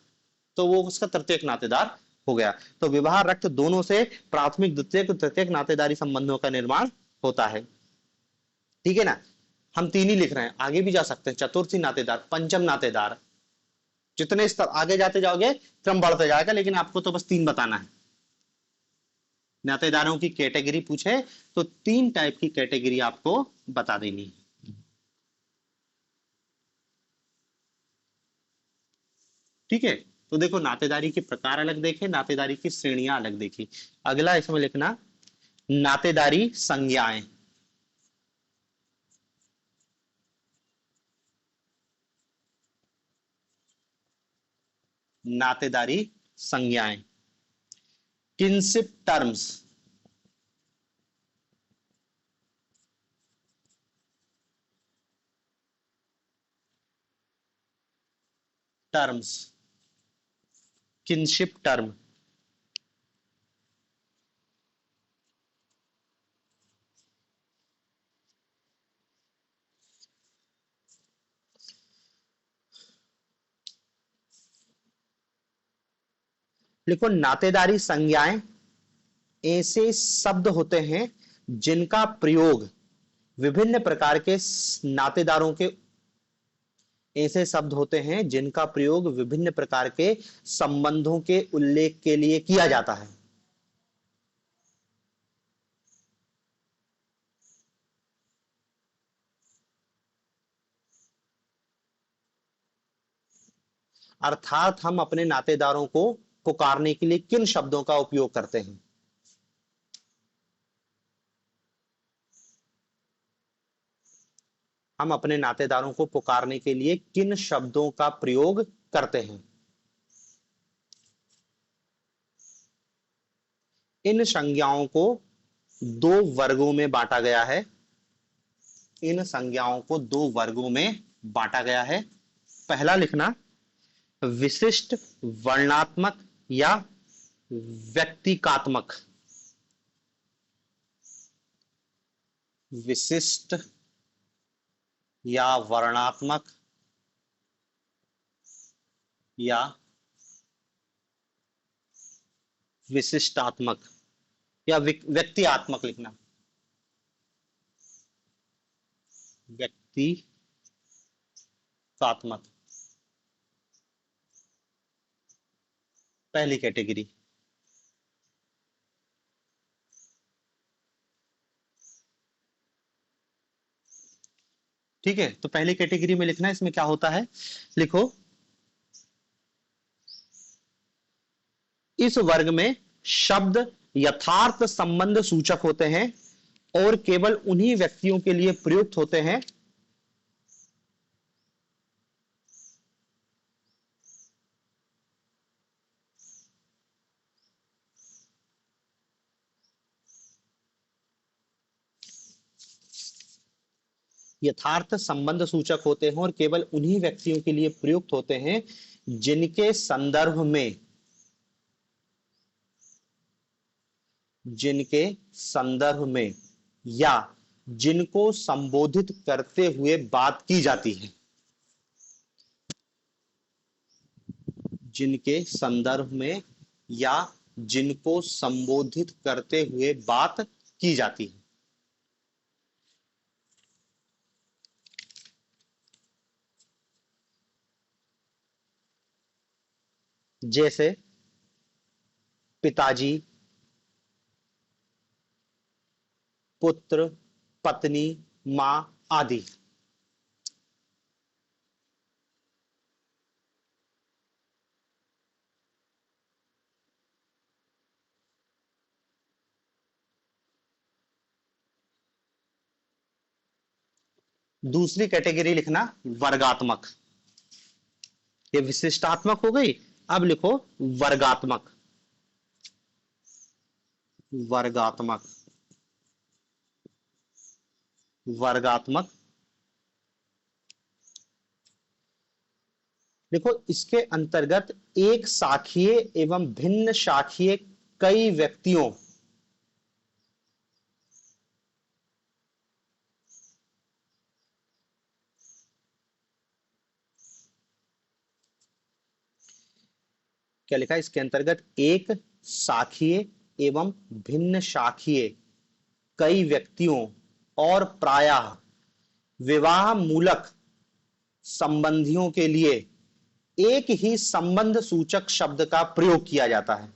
तो वो उसका तृतीयक नातेदार हो गया। तो विवाह रक्त दोनों से प्राथमिक द्वितीयक तृतीयक नातेदारी संबंधों का निर्माण होता है, ठीक है ना? हम तीन ही लिख रहे हैं, आगे भी जा सकते हैं। चतुर्थी नातेदार, पंचम नातेदार, जितने स्तर आगे जाते जाओगे क्रम बढ़ते जाएगा, लेकिन आपको तो बस तीन बताना है। नातेदारों की कैटेगरी पूछे तो तीन टाइप की कैटेगरी आपको बता देनी है, ठीक है। तो देखो, नातेदारी के प्रकार अलग देखे, नातेदारी की श्रेणियां अलग देखी। अगला इसमें लिखना नातेदारी संज्ञाएं। नातेदारी संज्ञाएं, kinship terms. Terms, kinship term. लिखो, नातेदारी संज्ञाएं ऐसे शब्द होते हैं जिनका प्रयोग विभिन्न प्रकार के नातेदारों के ऐसे शब्द होते हैं जिनका प्रयोग विभिन्न प्रकार के संबंधों के उल्लेख के लिए किया जाता है। अर्थात हम अपने नातेदारों को पुकारने के लिए किन शब्दों का उपयोग करते हैं? हम अपने नातेदारों को पुकारने के लिए किन शब्दों का प्रयोग करते हैं? इन संज्ञाओं को दो वर्गों में बांटा गया है। इन संज्ञाओं को दो वर्गों में बांटा गया है। पहला लिखना, विशिष्ट वर्णात्मक या व्यक्तिकात्मक। विशिष्ट या वर्णात्मक या विशिष्टात्मक या व्यक्तिआत्मक लिखना। व्यक्तिकात्मक पहली कैटेगरी। ठीक है, तो पहली कैटेगरी में लिखना, इसमें क्या होता है, लिखो, इस वर्ग में शब्द यथार्थ संबंध सूचक होते हैं और केवल उन्हीं व्यक्तियों के लिए प्रयुक्त होते हैं यथार्थ संबंध सूचक होते हैं और केवल उन्हीं व्यक्तियों के लिए प्रयुक्त होते हैं जिनके संदर्भ में या जिनको संबोधित करते हुए बात की जाती है। जिनके संदर्भ में या जिनको संबोधित करते हुए बात की जाती है। जैसे पिताजी, पुत्र, पत्नी, मां आदि। दूसरी कैटेगरी लिखना, वर्गात्मक। ये विशिष्टात्मक हो गई, अब लिखो वर्गात्मक। वर्गात्मक वर्गात्मक देखो, इसके अंतर्गत एक शाखीय एवं भिन्न शाखीय कई व्यक्तियों क्या लिखा है, इसके अंतर्गत एक शाखीय एवं भिन्न शाखीय कई व्यक्तियों और प्रायः विवाह मूलक संबंधियों के लिए एक ही संबंध सूचक शब्द का प्रयोग किया जाता है।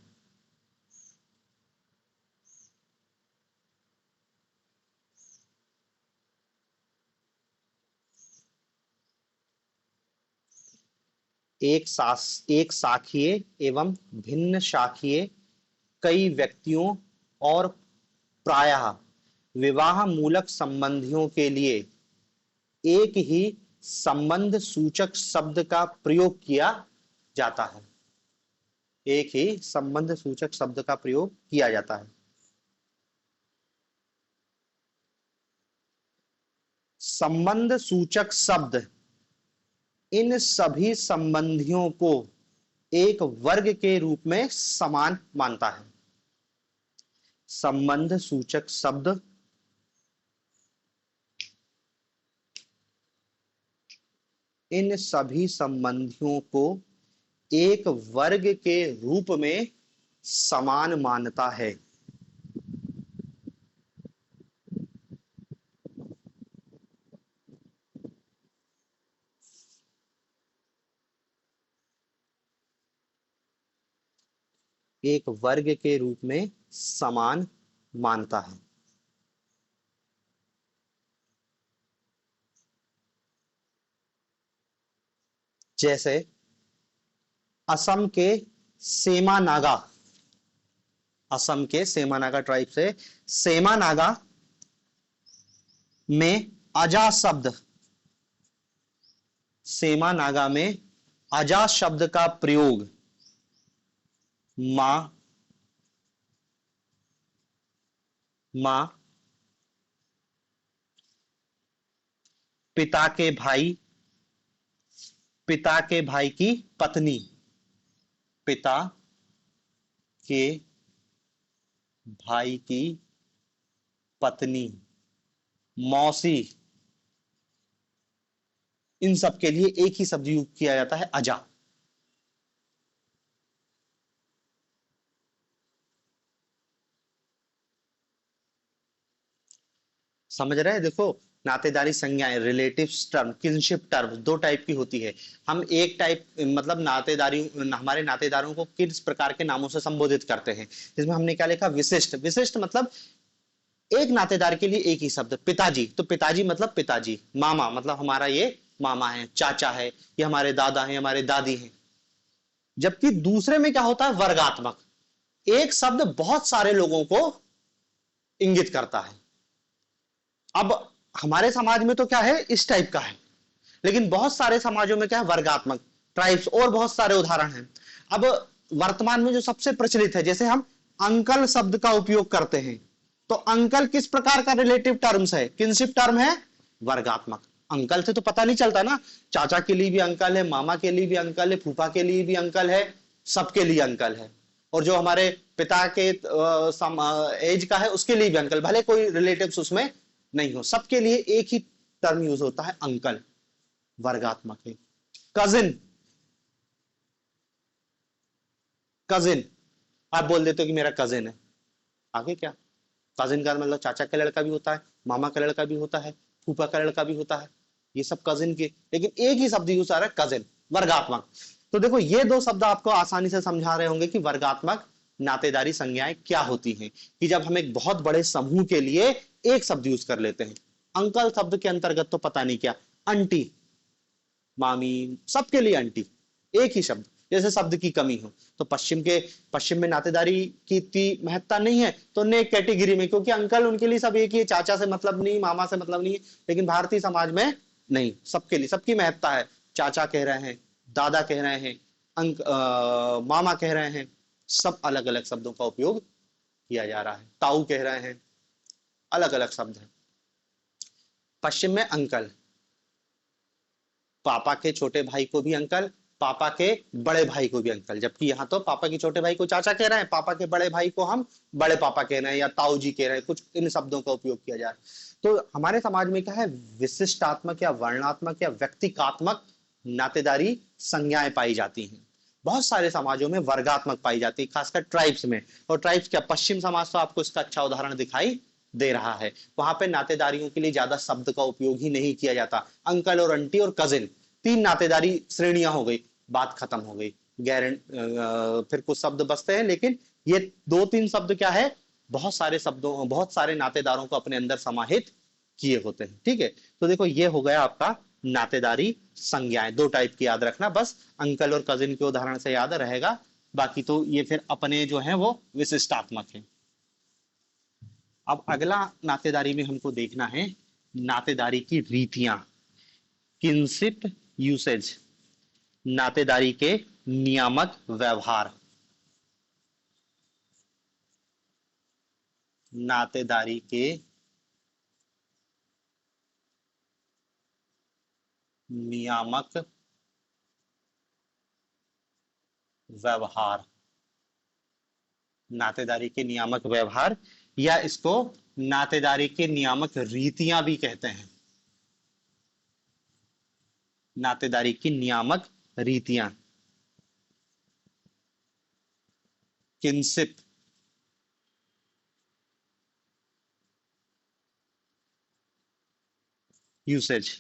एक शाखीय एवं भिन्न शाखीय कई व्यक्तियों और प्रायः विवाह मूलक संबंधियों के लिए एक ही संबंध सूचक शब्द का प्रयोग किया जाता है। एक ही संबंध सूचक शब्द का प्रयोग किया जाता है। संबंध सूचक शब्द इन सभी संबंधियों को एक वर्ग के रूप में समान मानता है। संबंध सूचक शब्द इन सभी संबंधियों को एक वर्ग के रूप में समान मानता है। एक वर्ग के रूप में समान मानता है। जैसे असम के सेमा नागा, असम के सेमा नागा ट्राइब से सेमा नागा में अजा शब्द, सेमा नागा में अजा शब्द का प्रयोग मां, मां, पिता के भाई, पिता के भाई की पत्नी, पिता के भाई की पत्नी, मौसी, इन सब के लिए एक ही शब्द यूज किया जाता है अजा। समझ रहे हैं? देखो, नातेदारी संज्ञाएं, रिलेटिव टर्म, किनशिप टर्म दो टाइप की होती है। हम एक टाइप मतलब नातेदारी, हमारे नातेदारों को किस प्रकार के नामों से संबोधित करते हैं, जिसमें हमने क्या लिखा, विशिष्ट। विशिष्ट मतलब एक नातेदार के लिए एक ही शब्द, पिताजी तो पिताजी मतलब पिताजी, मामा मतलब हमारा ये मामा है, चाचा है, ये हमारे दादा है, हमारे दादी हैं। जबकि दूसरे में क्या होता है, वर्गात्मक, एक शब्द बहुत सारे लोगों को इंगित करता है। अब हमारे समाज में तो क्या है, इस टाइप का है, लेकिन बहुत सारे समाजों में क्या है, वर्गात्मक, ट्राइब्स, और बहुत सारे उदाहरण हैं। अब वर्तमान में जो सबसे प्रचलित है, जैसे हम अंकल शब्द का उपयोग करते हैं, तो अंकल किस प्रकार का रिलेटिव टर्म्स है, किनशिप टर्म है, वर्गात्मक। अंकल से तो पता नहीं चलता ना, चाचा के लिए भी अंकल है, मामा के लिए भी अंकल है, फूफा के लिए भी अंकल है, सबके लिए अंकल है। और जो हमारे पिता के एज का है उसके लिए भी अंकल, भले कोई रिलेटिव्स उसमें नहीं हो, सबके लिए एक ही टर्म यूज होता है अंकल, वर्गात्मक है। कजिन, कजिन, आप बोल देते हो कि मेरा कजिन है, आगे क्या, कजिन का मतलब चाचा का लड़का भी होता है, मामा का लड़का भी होता है, फूफा का लड़का भी होता है, ये सब कजिन के, लेकिन एक ही शब्द यूज आ रहा है, कजिन, वर्गात्मक। तो देखो, ये दो शब्द आपको आसानी से समझा रहे होंगे कि वर्गात्मक नातेदारी संज्ञाएं क्या होती हैं, कि जब हम एक बहुत बड़े समूह के लिए एक शब्द यूज कर लेते हैं। अंकल शब्द के अंतर्गत तो पता नहीं क्या, आंटी, मामी, सबके लिए आंटी, एक ही शब्द। जैसे शब्द की कमी हो, तो पश्चिम में नातेदारी की इतनी महत्ता नहीं है, तो नेक कैटेगरी में, क्योंकि अंकल उनके लिए सब एक ही है, चाचा से मतलब नहीं, मामा से मतलब नहीं है। लेकिन भारतीय समाज में नहीं, सबके लिए सबकी महत्ता है, चाचा कह रहे हैं, दादा कह रहे हैं, मामा कह रहे हैं, सब अलग अलग शब्दों का उपयोग किया जा रहा है, ताऊ कह रहे हैं, अलग अलग शब्द है। पश्चिम में अंकल, पापा के छोटे भाई को भी अंकल, पापा के बड़े भाई को भी अंकल, जबकि यहाँ तो पापा के छोटे भाई को चाचा कह रहे हैं, पापा के बड़े भाई को हम बड़े पापा कह रहे हैं या ताऊ जी कह रहे हैं, कुछ इन शब्दों का उपयोग किया जा रहा है। तो हमारे समाज में क्या है, विशिष्टात्मक या वर्णात्मक या व्यक्तिकात्मक नातेदारी संज्ञाएं पाई जाती हैं। बहुत सारे समाजों में वर्गात्मक पाई जाती है, खासकर ट्राइब्स में। और ट्राइब्स क्या, पश्चिम समाज तो आपको इसका अच्छा उदाहरण दिखाई दे रहा है। वहां पे नातेदारियों के लिए ज्यादा शब्द का उपयोग ही नहीं किया जाता, अंकल और आंटी और कजिन, तीन नातेदारी श्रेणियां हो गई, बात खत्म हो गई। फिर कुछ शब्द बचते हैं, लेकिन ये दो तीन शब्द क्या है, बहुत सारे शब्दों, बहुत सारे नातेदारों को अपने अंदर समाहित किए होते हैं। ठीक है, तो देखो, ये हो गया आपका नातेदारी संज्ञाएं, दो टाइप की याद रखना, बस अंकल और कजिन के उदाहरण से याद रहेगा, बाकी तो ये फिर अपने जो है वो विशिष्टात्मक है। अब अगला नातेदारी में हमको देखना है नातेदारी की रीतियां, किनशिप यूसेज, नातेदारी के नियामक व्यवहार, नातेदारी के नियामक व्यवहार, नातेदारी के नियामक व्यवहार, या इसको नातेदारी के नियामक रीतियां भी कहते हैं, नातेदारी की नियामक रीतियां, किनशिप यूसेज।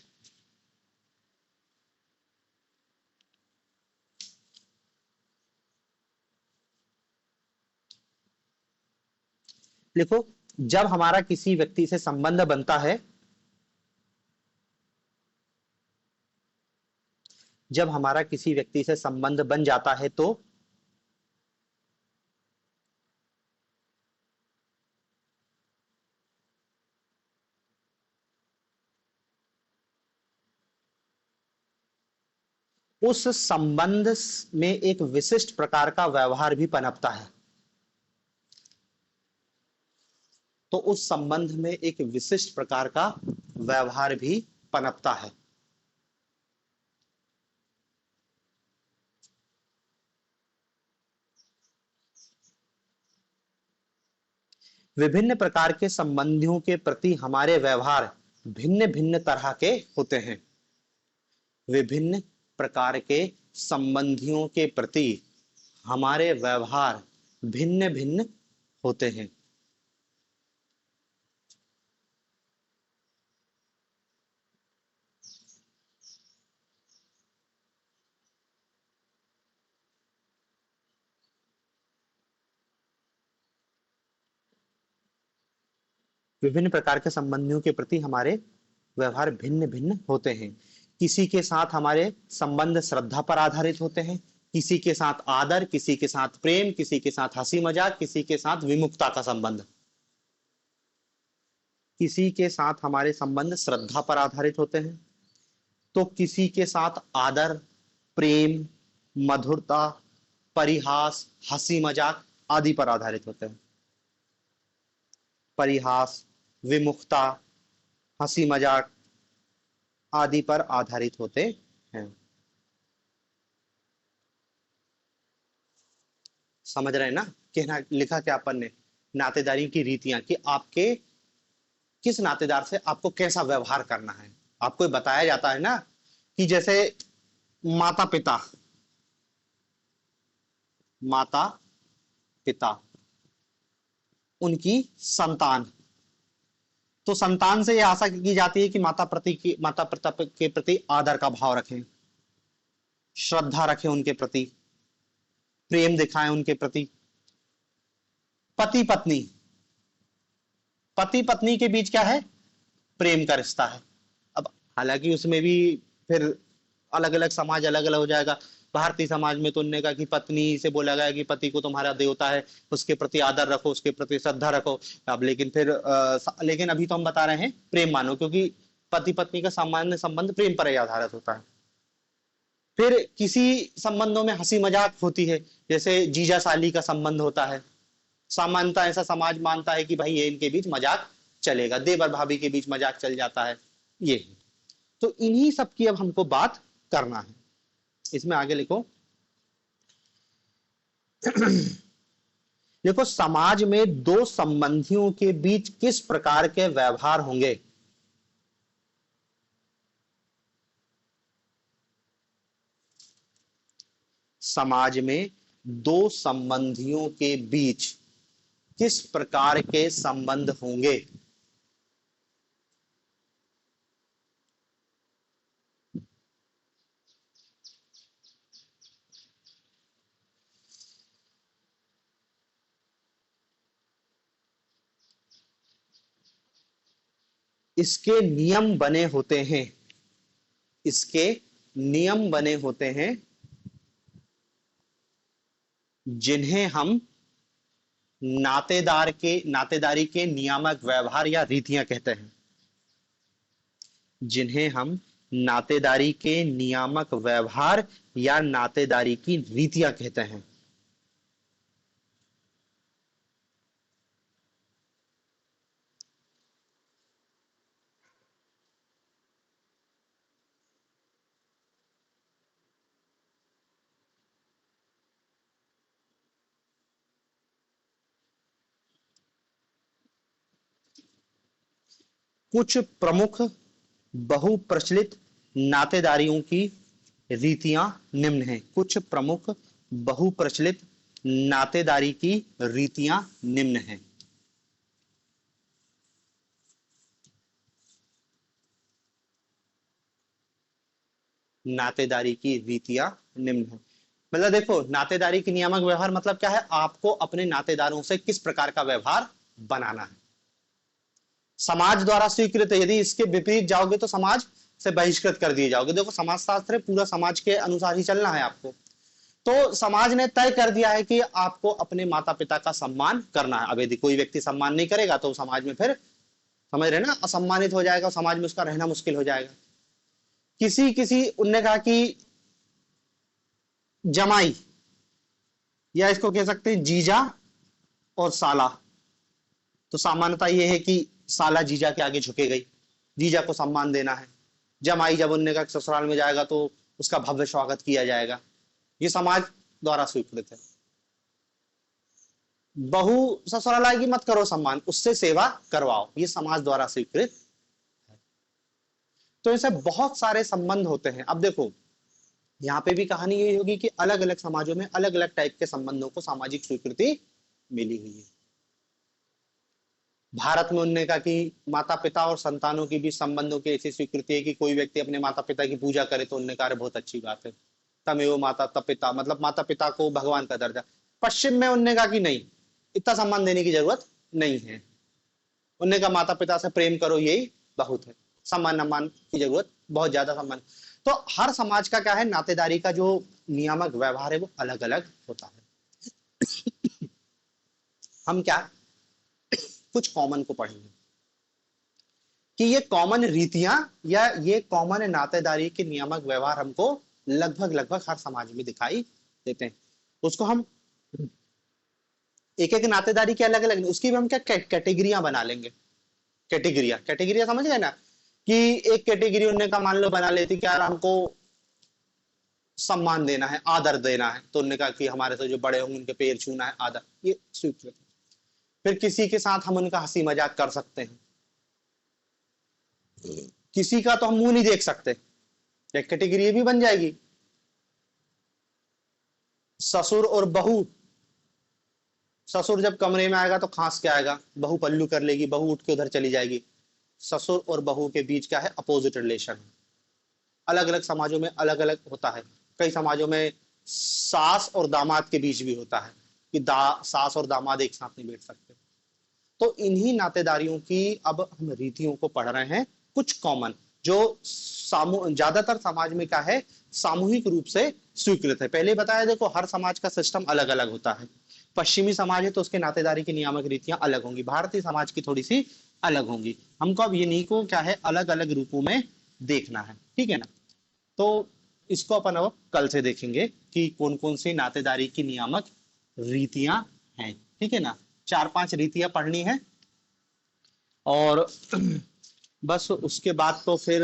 देखो, जब हमारा किसी व्यक्ति से संबंध बनता है, जब हमारा किसी व्यक्ति से संबंध बन जाता है तो उस संबंध में एक विशिष्ट प्रकार का व्यवहार भी पनपता है। तो उस संबंध में एक विशिष्ट प्रकार का व्यवहार भी पनपता है। विभिन्न प्रकार के संबंधियों के प्रति हमारे व्यवहार भिन्न भिन्न तरह के होते हैं। विभिन्न प्रकार के संबंधियों के प्रति हमारे व्यवहार भिन्न भिन्न होते हैं। विभिन्न प्रकार के संबंधियों के प्रति हमारे व्यवहार भिन्न भिन्न होते हैं। किसी के साथ हमारे संबंध श्रद्धा पर आधारित होते हैं, किसी के साथ आदर, किसी के साथ प्रेम, किसी के साथ हंसी मजाक, किसी के साथ विमुखता का संबंध। किसी के साथ हमारे संबंध श्रद्धा पर आधारित होते हैं, तो किसी के साथ आदर, प्रेम, मधुरता, परिहास, हंसी मजाक आदि पर आधारित होते हैं। परिहास, विमुखता, हंसी मजाक आदि पर आधारित होते हैं। समझ रहे हैं ना? कहना लिखा क्या अपन ने, नातेदारी की रीतियां, कि आपके किस नातेदार से आपको कैसा व्यवहार करना है। आपको बताया जाता है ना कि जैसे माता पिता, माता पिता, उनकी संतान, तो संतान से यह आशा की जाती है कि माता पिता के प्रति आदर का भाव रखें, श्रद्धा रखें उनके प्रति, प्रेम दिखाएं उनके प्रति। पति पत्नी, पति पत्नी के बीच क्या है? प्रेम का रिश्ता है। अब हालांकि उसमें भी फिर अलग अलग समाज अलग अलग हो जाएगा। भारतीय समाज में तो उन्होंने कहा कि पत्नी से बोला गया कि पति को तुम्हारा देवता है, उसके प्रति आदर रखो, उसके प्रति श्रद्धा रखो। अब लेकिन फिर लेकिन अभी तो हम बता रहे हैं प्रेम मानो, क्योंकि पति पत्नी का सामान्य संबंध प्रेम पर ही आधारित होता है। फिर किसी संबंधों में हंसी मजाक होती है, जैसे जीजा साली का संबंध होता है। सामान्यतः ऐसा समाज मानता है कि भाई ये इनके बीच मजाक चलेगा, देवर भाभी के बीच मजाक चल जाता है। ये तो इन्हीं सब की अब हमको बात करना है। इसमें आगे लिखो देखो, समाज में दो संबंधियों के बीच किस प्रकार के व्यवहार होंगे। समाज में दो संबंधियों के बीच किस प्रकार के संबंध होंगे। इसके नियम बने होते हैं, इसके नियम बने होते हैं जिन्हें हम नातेदारी के नियामक व्यवहार या रीतियां कहते हैं। जिन्हें हम नातेदारी के नियामक व्यवहार या नातेदारी की रीतियां कहते हैं। कुछ प्रमुख बहुप्रचलित नातेदारियों की रीतियां निम्न हैं। कुछ प्रमुख बहुप्रचलित नातेदारी की रीतियां निम्न हैं। नातेदारी की रीतियां निम्न हैं, मतलब देखो, नातेदारी की नियामक व्यवहार मतलब क्या है? आपको अपने नातेदारों से किस प्रकार का व्यवहार बनाना है। समाज द्वारा स्वीकृत है, यदि इसके विपरीत जाओगे तो समाज से बहिष्कृत कर दिए जाओगे। देखो समाज शास्त्र है, पूरा समाज के अनुसार ही चलना है आपको। तो समाज ने तय कर दिया है कि आपको अपने माता पिता का सम्मान करना है। अब यदि कोई व्यक्ति सम्मान नहीं करेगा तो समाज में फिर, समझ रहे ना, असम्मानित हो जाएगा, समाज में उसका रहना मुश्किल हो जाएगा। किसी किसी उनने कहा कि जमाई, या इसको कह सकते हैं जीजा और साला। तो सामान्यता यह है कि साला जीजा के आगे झुके गई, जीजा को सम्मान देना है। जमाई जब उनने कहा ससुराल में जाएगा तो उसका भव्य स्वागत किया जाएगा, ये समाज द्वारा स्वीकृत है। बहू ससुराल आएगी मत करो सम्मान, उससे सेवा करवाओ, ये समाज द्वारा स्वीकृत है। तो ऐसे बहुत सारे संबंध होते हैं। अब देखो यहाँ पे भी कहानी यही होगी कि अलग अलग समाजों में अलग अलग टाइप के संबंधों को सामाजिक स्वीकृति मिली हुई है। भारत में उन्होंने कहा कि माता पिता और संतानों के बीच संबंधों की ऐसी स्वीकृति है कि कोई व्यक्ति अपने माता पिता की पूजा करे तो उन्होंने कहा बहुत अच्छी बात है, तमेव माता तब पिता, मतलब माता पिता को भगवान का दर्जा। पश्चिम में उन्होंने कहा कि नहीं, इतना सम्मान देने की जरूरत नहीं है। उन्होंने कहा माता पिता से प्रेम करो, यही बहुत है, सम्मान सम्मान की जरूरत बहुत ज्यादा सम्मान। तो हर समाज का क्या है, नातेदारी का जो नियामक व्यवहार है वो अलग अलग होता है। हम क्या कुछ कॉमन को पढ़ेंगे कि ये कॉमन रीतियां या ये कॉमन नातेदारी के नियामक व्यवहार हमको लगभग लगभग हर समाज में दिखाई देते हैं। उसको हम एक एक नातेदारी के अलग अलग, उसकी भी हम क्या कैटेगरियां बना लेंगे। कैटेगरियां समझ गए ना, कि एक कैटेगरी उन्होंने का मान लो बना लेती कि यार हमको सम्मान देना है, आदर देना है, तो उन्होंने कहा कि हमारे से जो बड़े होंगे उनके पैर छूना है, आदर, ये स्वीकृत है। फिर किसी के साथ हम उनका हंसी मजाक कर सकते हैं, किसी का तो हम मुंह नहीं देख सकते, एक कैटेगरी ये भी बन जाएगी। ससुर और बहू, ससुर जब कमरे में आएगा तो खांस के आएगा, बहू पल्लू कर लेगी, बहू उठ के उधर चली जाएगी। ससुर और बहू के बीच क्या है, अपोजिट रिलेशन। अलग अलग समाजों में अलग अलग होता है। कई समाजों में सास और दामाद के बीच भी होता है कि सास और दामाद एक साथ नहीं बैठ सकते। तो इन्हीं नातेदारियों की अब हम रीतियों को पढ़ रहे हैं, कुछ कॉमन जो ज्यादातर समाज में क्या है, सामूहिक रूप से स्वीकृत है। पहले बताया देखो हर समाज का सिस्टम अलग अलग होता है। पश्चिमी समाज है तो उसके नातेदारी की नियामक रीतियां अलग होंगी, भारतीय समाज की थोड़ी सी अलग होंगी। हमको अब इन्हीं को क्या है अलग अलग रूपों में देखना है, ठीक है ना। तो इसको अपन अब कल से देखेंगे कि कौन कौन सी नातेदारी की नियामक रीतियां हैं, ठीक है ना। 4-5 रीतियां पढ़नी है और बस उसके बाद तो फिर